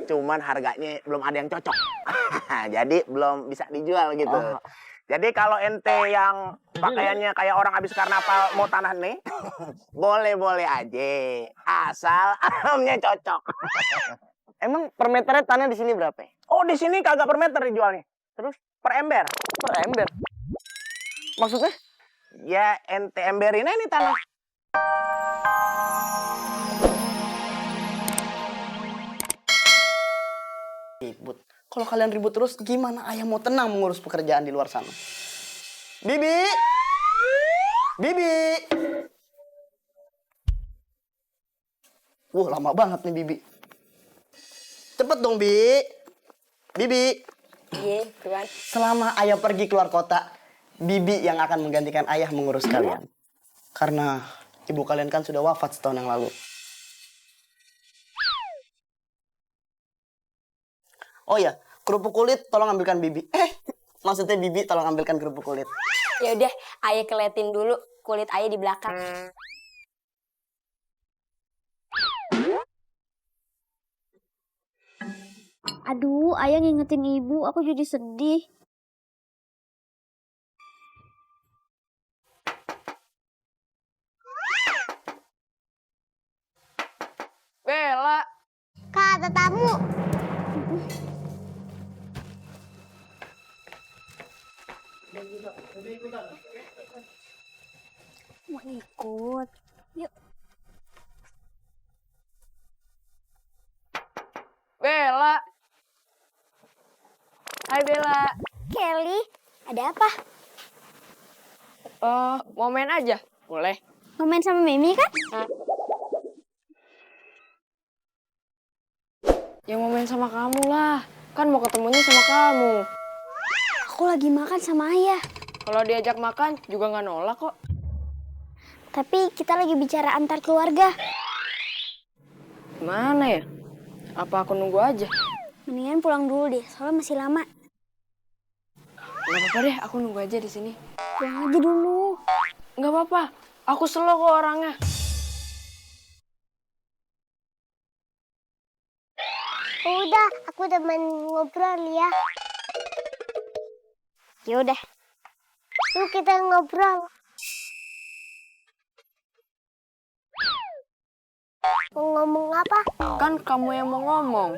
cuman harganya belum ada yang cocok. Jadi belum bisa dijual gitu. Oh. Jadi kalau ente yang pakaiannya kayak orang habis karnaval mau tanah nih, boleh-boleh aja. Asal alamnya cocok. Emang per meternya tanah di sini berapa ya? Oh, di sini kagak per meter dijualnya. Terus Per ember. per ember. Maksudnya? Ya, ente emberin aja nih tanah. Ribut. Kalau kalian ribut terus, gimana ayah mau tenang mengurus pekerjaan di luar sana? Bibi! Bibi! Wah, lama banget nih Bibi. Cepet dong, Bi. Bibi. Iya, Tuan. Selama ayah pergi keluar kota, Bibi yang akan menggantikan ayah mengurus kalian. Karena ibu kalian kan sudah wafat setahun yang lalu. Oh ya, kerupuk kulit tolong ambilkan Bibi. Maksudnya Bibi tolong ambilkan kerupuk kulit. Ya udah, ayah keliatin dulu kulit ayah di belakang. Aduh, ayah ngingetin ibu, aku jadi sedih. Bella. Kak, ada tamu. Mau ikut. Yuk. Bella. Hai Bella. Kelly, ada apa? Mau main aja? Boleh. Mau main sama Mimi kan? Ya mau main sama kamu lah. Kan mau ketemunya sama kamu. Aku lagi makan sama ayah. Kalau diajak makan juga nggak nolak kok. Tapi kita lagi bicara antar keluarga. Mana ya? Apa aku nunggu aja? Mendingan pulang dulu deh, soalnya masih lama. Nggak apa-apa deh, aku nunggu aja di sini. Pulang aja dulu. Nggak apa-apa, aku slow kok orangnya. Udah, aku udah main ngobrol ya. Yaudah. Yuk kita ngobrol. Mau ngomong apa? Kan kamu yang mau ngomong.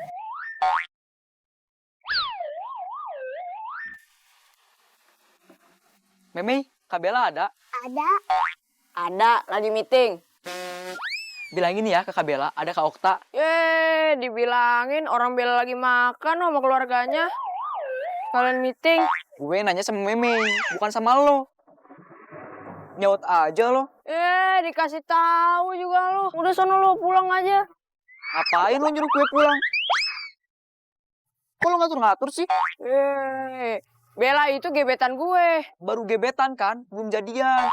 Memi, Kak Bella ada? Ada. Ada, lagi meeting. Bilangin ya ke Kak Bella, ada Kak Okta. Dibilangin orang Bella lagi makan sama keluarganya. Kalian meeting. Gue nanya sama Memi, bukan sama lo. Nyaut aja lo. Dikasih tahu juga lo. Udah sono lo pulang aja. Ngapain lo nyuruh gue pulang? Kok lo ngatur-ngatur sih? Bella itu gebetan gue. Baru gebetan kan, belum jadian.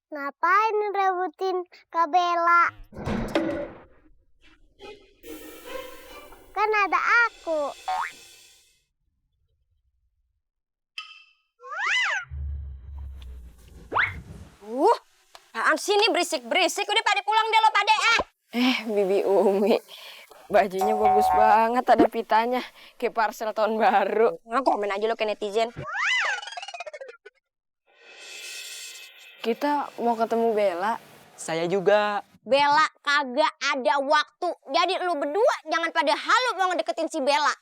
Ngapain rebutin Kak Bella? Kan ada aku. Apaan sih ini berisik-berisik? Udah pada pulang deh lo pada Bibi Umi. Bajunya bagus banget, ada pitanya. Kayak parcel tahun baru. Nggak komen aja lo ke netizen. Kita mau ketemu Bella. Saya juga. Bella kagak ada waktu. Jadi lu berdua jangan pada halu mau ngedeketin si Bella.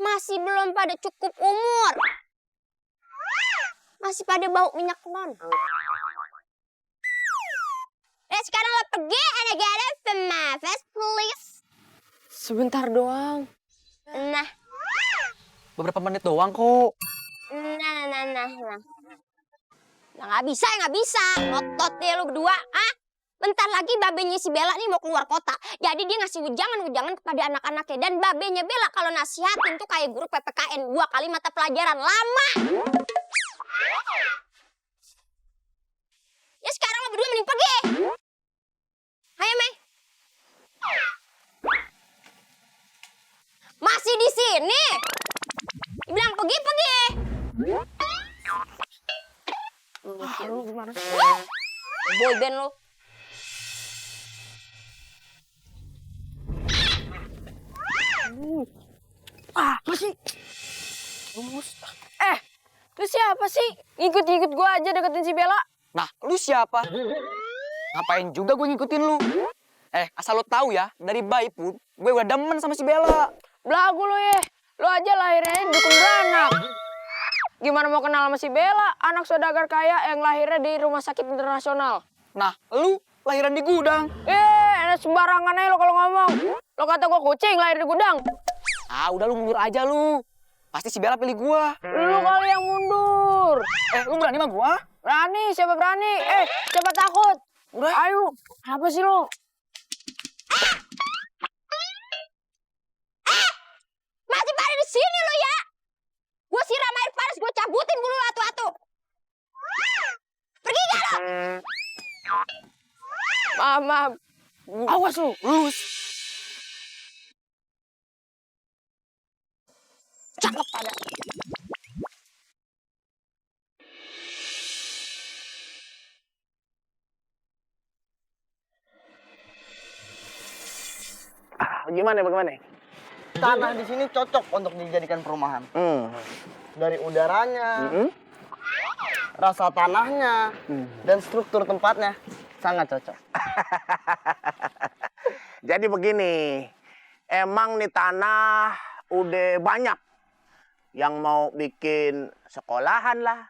Masih belum pada cukup umur. Masih pada bau minyak non. Sekarang lo pergi and I get it from my face, please. Sebentar doang. Nah. Beberapa menit doang kok. Nah, nggak bisa, nggak bisa. Ngotot deh lu berdua, Bentar lagi babenya si Bella nih mau keluar kota. Jadi dia ngasih ujangan kepada anak-anaknya. Dan babenya Bella kalau nasihatin tuh kayak guru PPKN. 2 kali mata pelajaran. Lama. Ya sekarang lo berdua mending pergi. Ayo, Mei. Masih di sini. Bilang pergi. Lu gimana? Boy band lo. Masih. Lu siapa sih? Ngikut-ngikut gua aja deketin si Bella. Nah, lu siapa? Ngapain juga gue ngikutin lu? Asal lo tahu ya, dari bayi pun gue udah demen sama si Bella. Belagu lu ya. Lu aja lahirnya dukun beranak. Gimana mau kenal sama si Bella, anak saudagar kaya yang lahirnya di rumah sakit internasional? Nah, lu lahiran di gudang. Sembarangan aja lo kalau ngomong. Lo kata gua kucing lahir di gudang. Ah, udah lu mundur aja lu. Pasti si Bella pilih gua. Lu kali yang mundur. Lu berani sama gua? Berani, siapa berani? Siapa takut? Udah. Ayo, apa sih lo? Masih pada di sini lo ya? Gue siram air panas, gue cabutin bulu atu-atu. Pergi gak lo? Maaf. Awas lu, lulus. Cakep pada. Bagaimana? Tanah di sini cocok untuk dijadikan perumahan. Dari udaranya, rasa tanahnya, dan struktur tempatnya sangat cocok. Jadi begini, emang nih tanah udah banyak yang mau bikin sekolahan lah,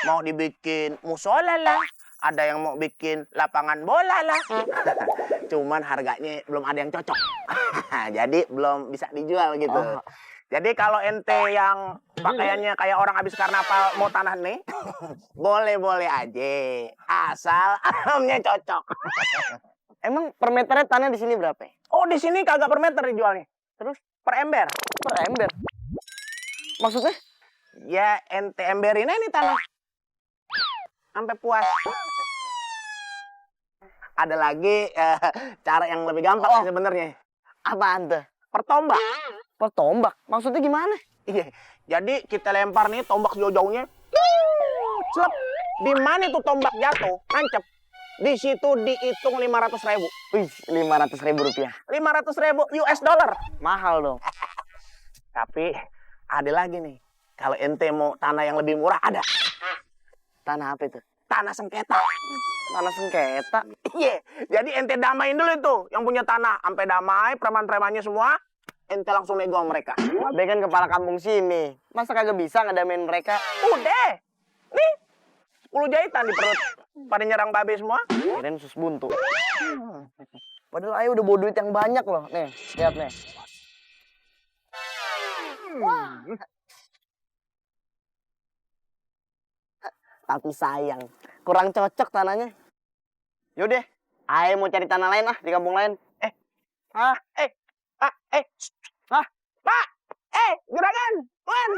mau dibikin musola lah, ada yang mau bikin lapangan bola lah. Cuman harganya belum ada yang cocok. Jadi belum bisa dijual gitu. Jadi kalau ente yang pakaiannya kayak orang habis karnaval mau tanah nih, boleh-boleh aja. Asal alamnya cocok. Emang per meternya tanah di sini berapa? Oh, di sini kagak per meter dijualnya. Terus per ember. Per ember. Maksudnya? Ya ente emberin aja nih tanah. Sampai puas. Ada lagi cara yang lebih gampang sebenarnya. Apaan tuh? Per tombak. Per tombak? Maksudnya gimana? Iya. Jadi kita lempar nih tombak sejauh-jauhnya. Selep. Di mana tuh tombak jatuh, nancep. Di situ dihitung 500.000. Wih, 500.000 rupiah. 500.000 US dollar. Mahal dong. Tapi ada lagi nih. Kalau ente mau tanah yang lebih murah ada. Tanah apa itu? Tanah sengketa. Tanah sengketa. Iya. Jadi ente damain dulu itu yang punya tanah. Sampai damai, preman-premannya semua. Ente langsung nego sama mereka. Babe kan kepala kampung sini. Masa kagak bisa ngedamain mereka? Udah. Nih. 10 jahitan di perut. Pada nyerang babe semua. Kirain sus buntu. Padahal Ayo udah bawa duit yang banyak loh. Nih, lihat nih. Tapi sayang, kurang cocok tanahnya. Yaudah, Ayo mau cari tanah lain di kampung lain. Pak, juragan, Wan.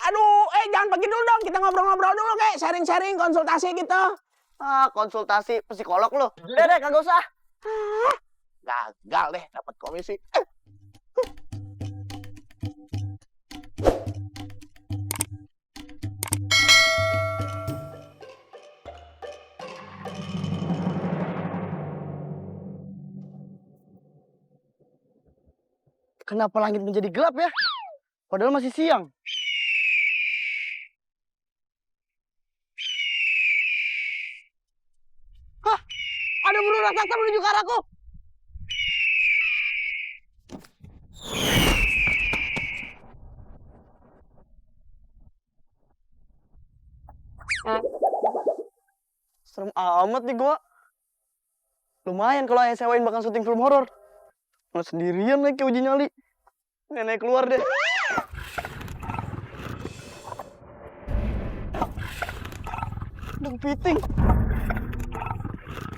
Aduh, jangan pergi dulu dong. Kita ngobrol-ngobrol dulu, kayak sharing-sharing, konsultasi gitu. Konsultasi psikolog lo. Udah deh, kagak usah. Gagal deh, dapat komisi. Kenapa langit menjadi gelap ya? Padahal masih siang. Hah? Ada burung raksasa menuju ke arahku. Serem amat nih gua. Lumayan kalau Ayah sewain bakal syuting film horor. Malah sendirian lagi uji nyali. Nenek keluar deh. Udah kepiting.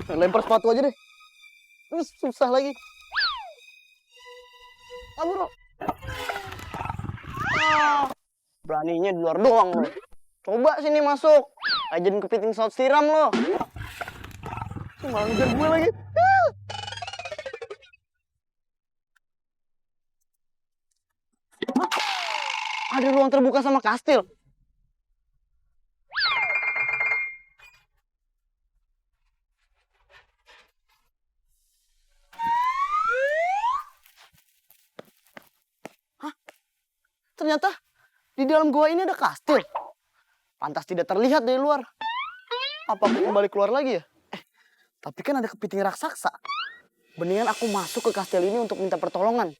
Lempar sepatu aja deh. Terus susah lagi. Bro. Beraninya di luar doang lo. Coba sini masuk. Ajarin kepiting saut siram lo. Malah ngejar gue lagi. Ada ruang terbuka sama kastil. ternyata di dalam gua ini ada kastil. Pantas tidak terlihat dari luar. Apa aku kembali keluar lagi ya? Tapi kan ada kepiting raksasa. Mendingan aku masuk ke kastil ini untuk minta pertolongan.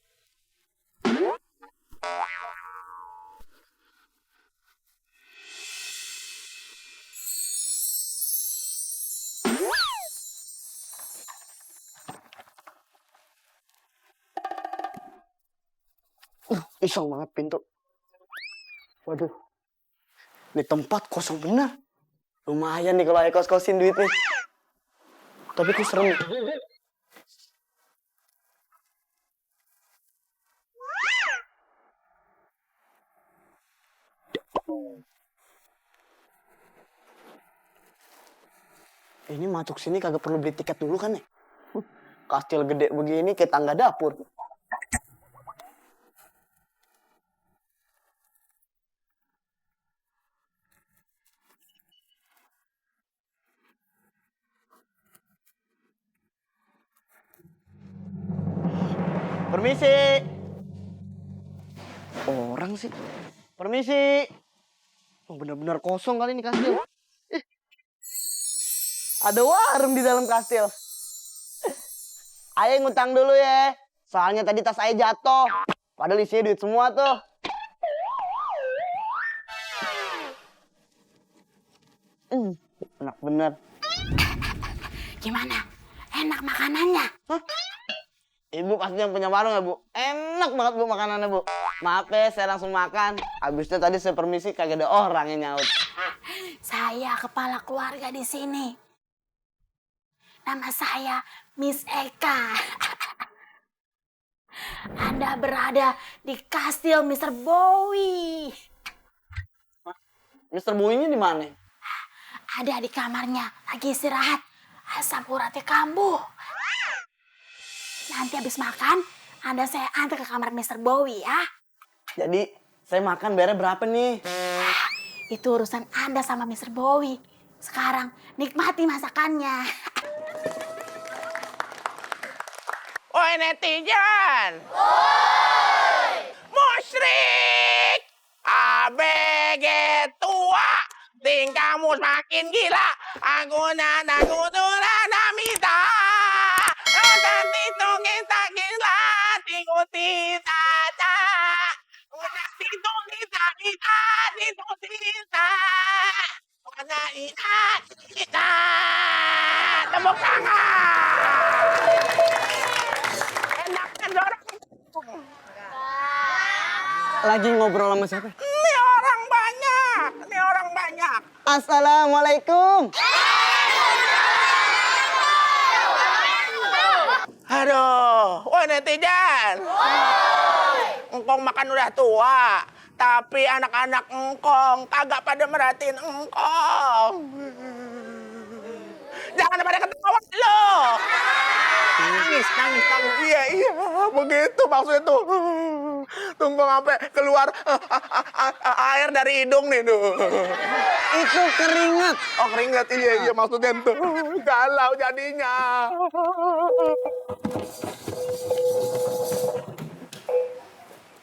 Iseng banget pintu. Waduh. Ini tempat kosong benar. Lumayan nih kalau kos-kosin duit nih. Tapi kok serem. Ini masuk sini kagak perlu beli tiket dulu kan ya? Kastil gede begini kayak tangga dapur. Permisi. Orang sih. Permisi. Oh, benar-benar kosong kali ini kastil. Ada warung di dalam kastil. Ayo ngutang dulu ya. Soalnya tadi tas saya jatuh. Padahal isinya duit semua tuh. Enak bener. Gimana? Enak makanannya? Hah? Ibu pasti yang punya warung ya, Bu? Enak banget, Bu, makanannya, Bu. Maaf ya, saya langsung makan. Habisnya tadi saya permisi, kagak ada orang yang nyaut. Saya kepala keluarga di sini. Nama saya Miss Eka. Anda berada di kastil Mr. Bowie. Mr. Bowie-nya di mana? Ada di kamarnya, lagi istirahat. Asam uratnya kambuh. Nanti habis makan, Anda saya antar ke kamar Mr. Bowie ya. Jadi, saya makan bayarnya berapa nih? Itu urusan Anda sama Mr. Bowie. Sekarang nikmati masakannya. Oi netizen. Oi. Musyrik. ABG tua. Tingkahmu semakin gila. Aku namita. Nanti tungin tak gila. Tingkuti tata. Nanti tungin tak gila. Tingkuti tata. Mana ingat kita. Tepuk tangan. Enak kan dorong. Lagi ngobrol sama siapa? Ini orang banyak. Ini orang banyak. Assalamualaikum. Aduh, woi netizen. Engkong makan udah tua, tapi anak-anak engkong kagak pada merhatiin engkong. Jangan pada ketawa lo. Nangis. Iya, begitu maksudnya tuh. Tunggu sampai keluar air dari hidung nih tuh. Itu keringat. Oh keringat, iya maksudnya tuh. Galau jadinya.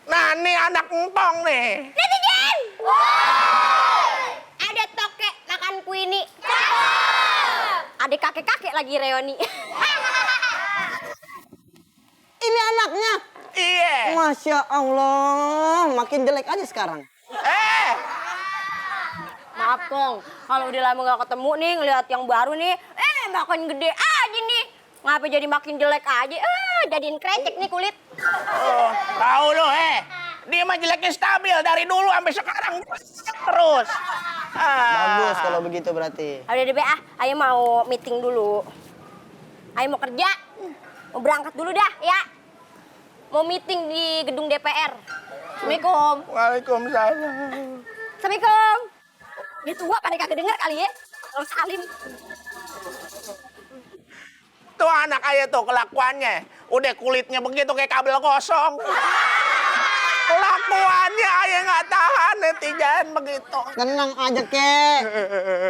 Nah, nih anak engkong nih. Netizen! Ada tokek makan kuini. Ada kakek-kakek lagi reoni. Ini anaknya. Iya. Masya Allah, makin jelek aja sekarang. Maaf Kong, kalau udah lama gak ketemu nih ngeliat yang baru nih, makin gede aja nih. Ngapa jadi makin jelek aja? Jadiin krecek nih kulit. Oh, tahu lo, dia mah jeleknya stabil dari dulu sampai sekarang terus. Bagus kalau begitu berarti. Udah deh, ayo mau meeting dulu. Ayo mau kerja, mau berangkat dulu dah ya. Mau meeting di gedung DPR. Assalamualaikum. Waalaikumsalam. Assalamualaikum. Dia tua pada kagak dengar kali ya. Kalau salim. Tuh anak ayah tuh kelakuannya. Udah kulitnya begitu kayak kabel kosong. Kelakuannya ayah nggak tahan netizen begitu. Tenang aja, Kek.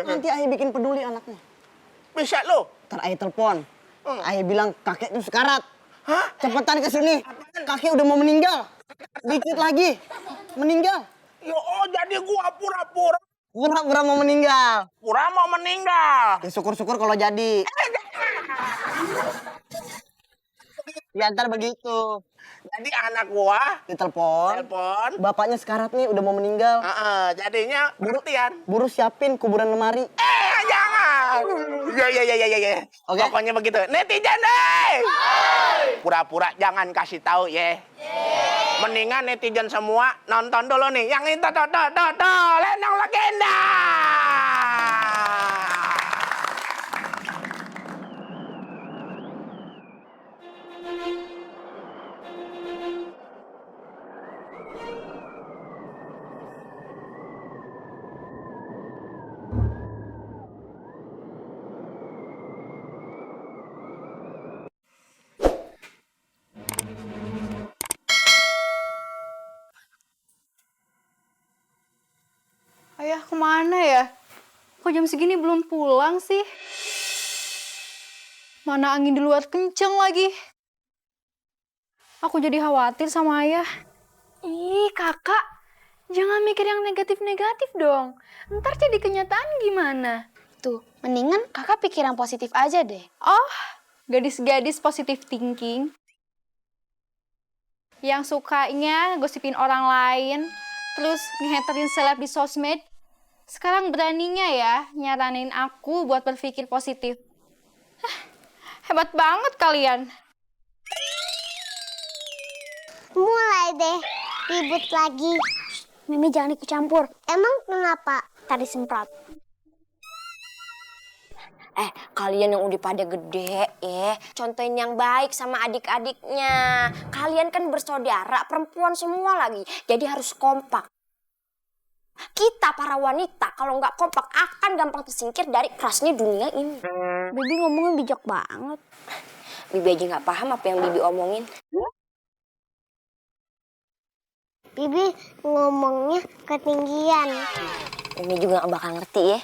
Nanti ayah bikin peduli anaknya. Bisa lo? Ntar ayah telepon. Ayah bilang kakeknya sekarat. Hah? Cepetan ke sini. Kakek udah mau meninggal. Dikit lagi. Meninggal. Yo, oh jadi gua pura-pura Pura-pura mau meninggal. mau meninggal. Ya syukur-syukur kalau jadi. Ya ntar begitu. Jadi anak gua Ditelepon. telepon. Bapaknya sekarat nih udah mau meninggal. Jadinya buktian. Buru siapin kuburan lemari. Jangan. Ya. Oke. Pokoknya begitu. Netizen deh. Pura-pura jangan kasih tahu ya. Mendingan netizen semua nonton dulu nih. Yang itu tuh, Lenong Legenda. Ayah kemana ya? Kok jam segini belum pulang sih? Mana angin di luar kenceng lagi. Aku jadi khawatir sama ayah. Ih kakak, jangan mikir yang negatif-negatif dong. Ntar jadi kenyataan gimana? Tuh, mendingan kakak pikir yang positif aja deh. Oh, gadis-gadis positive thinking. Yang sukanya gosipin orang lain, terus ngehaterin seleb di sosmed. Sekarang beraninya ya nyaranin aku buat berpikir positif. Hah, hebat banget kalian. Mulai deh ribut lagi. Mimi jangan ikut campur. Emang kenapa? Tadi semprot. Kalian yang udah pada gede ya, contohin yang baik sama adik-adiknya. Kalian kan bersaudara, perempuan semua lagi, jadi harus kompak. Kita para wanita kalau nggak kompak akan gampang tersingkir dari kerasnya dunia ini. Bibi ngomongnya bijak banget. Bibi aja nggak paham apa yang Bibi omongin. Bibi ngomongnya ketinggian. Ini juga nggak bakal ngerti ya.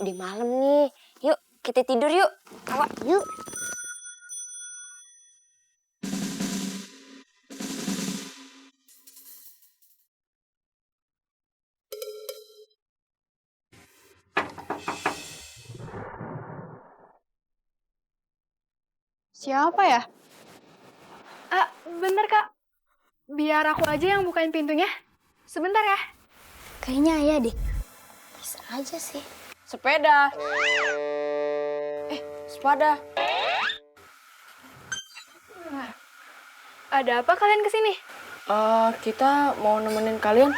Udah malam nih. Yuk, kita tidur yuk. Awak, yuk. Siapa ya? Bentar kak. Biar aku aja yang bukain pintunya. Sebentar ya. Kayaknya ayah deh. Bisa aja sih. Sepeda. Sepeda. Ada apa kalian kesini? Kita mau nemenin kalian.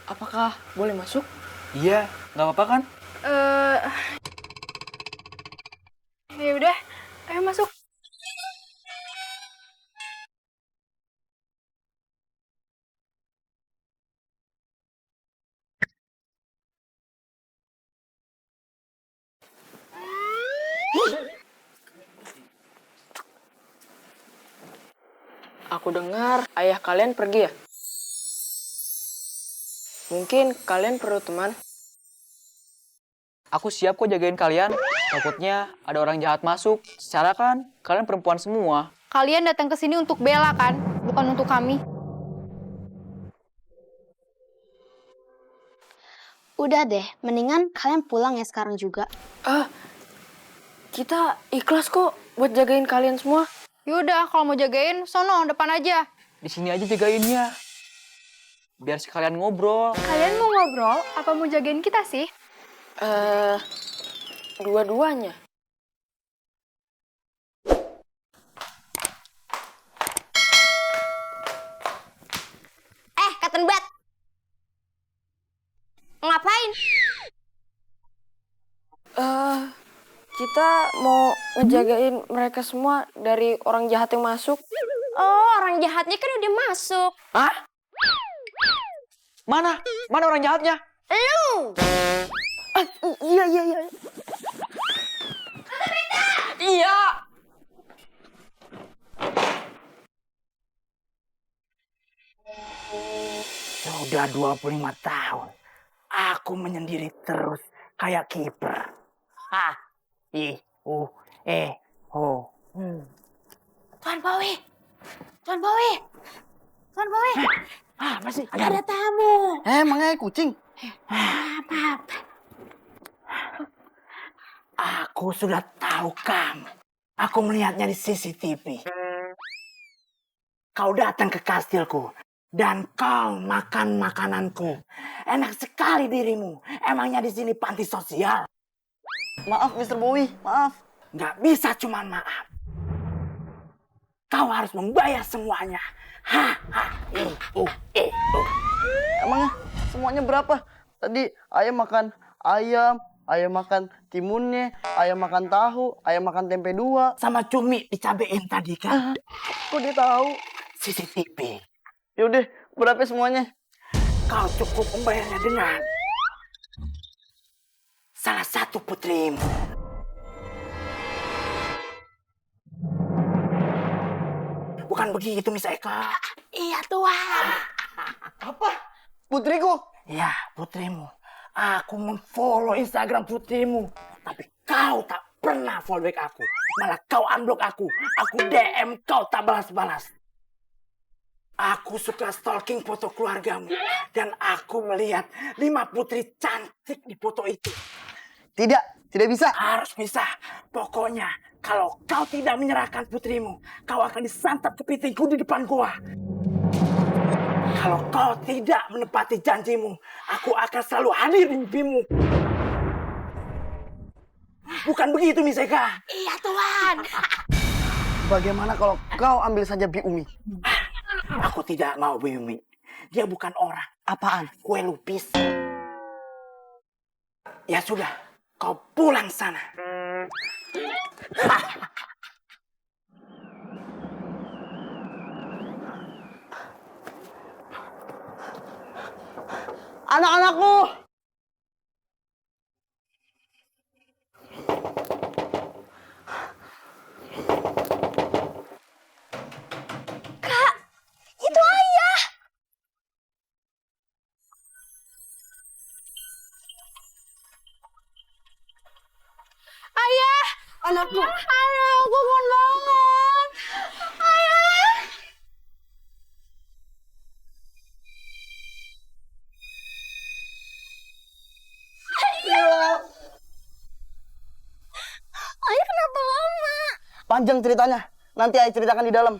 Apakah boleh masuk? Iya, nggak apa-apa kan? Ya udah, ayo masuk. Aku dengar ayah kalian pergi ya? Mungkin kalian perlu teman. Aku siap kok jagain kalian. Takutnya ada orang jahat masuk. Secara kan kalian perempuan semua. Kalian datang ke sini untuk Bella kan, bukan untuk kami. Udah deh, mendingan kalian pulang ya sekarang juga. Kita ikhlas kok buat jagain kalian semua. Yaudah, kalau mau jagain, sono depan aja. Di sini aja jagainnya. Biar sekalian ngobrol. Kalian mau ngobrol, apa mau jagain kita sih? Dua-duanya. Katen bat. Ngapain? Kita mau ngejagain mereka semua dari orang jahat yang masuk. Oh, orang jahatnya kan udah masuk. Hah? Mana? Mana orang jahatnya? Lu! Iya. Iya. Sudah 25 tahun. Aku menyendiri terus kayak kiper. Oh. Tuan Bowi. Tuan Bowi. Tuan Bowi. Apa sih? Ada tamu. Emangnya kucing? Apa? Aku sudah tahu kamu. Aku melihatnya di CCTV. Kau datang ke kastilku dan kau makan makananku. Enak sekali dirimu. Emangnya di sini panti sosial? Maaf, Mr. Bowie. Maaf. Nggak bisa cuma maaf. Kau harus membayar semuanya. Emangnya semuanya berapa? Tadi ayam makan ayam, ayam makan timunnya, ayam makan tahu, ayam makan tempe 2. Sama cumi dicabein tadi kan? Kok dia tahu? CCTV. Yaudah, berapa semuanya? Kau cukup membayarnya dengan salah satu putrimu. Bukan begitu, Miss Eka. Iya, Tuan. Apa? Putriku? Ya, putrimu. Aku memfollow Instagram putrimu. Tapi kau tak pernah follow back aku. Malah kau unblock aku. Aku DM kau tak balas-balas. Aku suka stalking foto keluargamu. Dan aku melihat 5 putri cantik di foto itu. Tidak bisa. Harus bisa. Pokoknya, kalau kau tidak menyerahkan putrimu, kau akan disantap kepitingku di depan gua. Kalau kau tidak menepati janjimu, aku akan selalu hadir di mimpimu. Bukan begitu, Miss Eka? Iya, Tuan. Bagaimana kalau kau ambil saja Bi Umi? Aku tidak mau Bumi. Dia bukan orang. Apaan? Kue lupis. Ya sudah, kau pulang sana. Anak-anakku! Itu ayah. Ayah! Anakku! Ayah, aku mohon banget. Ayah! Ayah kenapa lama? Panjang ceritanya. Nanti Ayah ceritakan di dalam.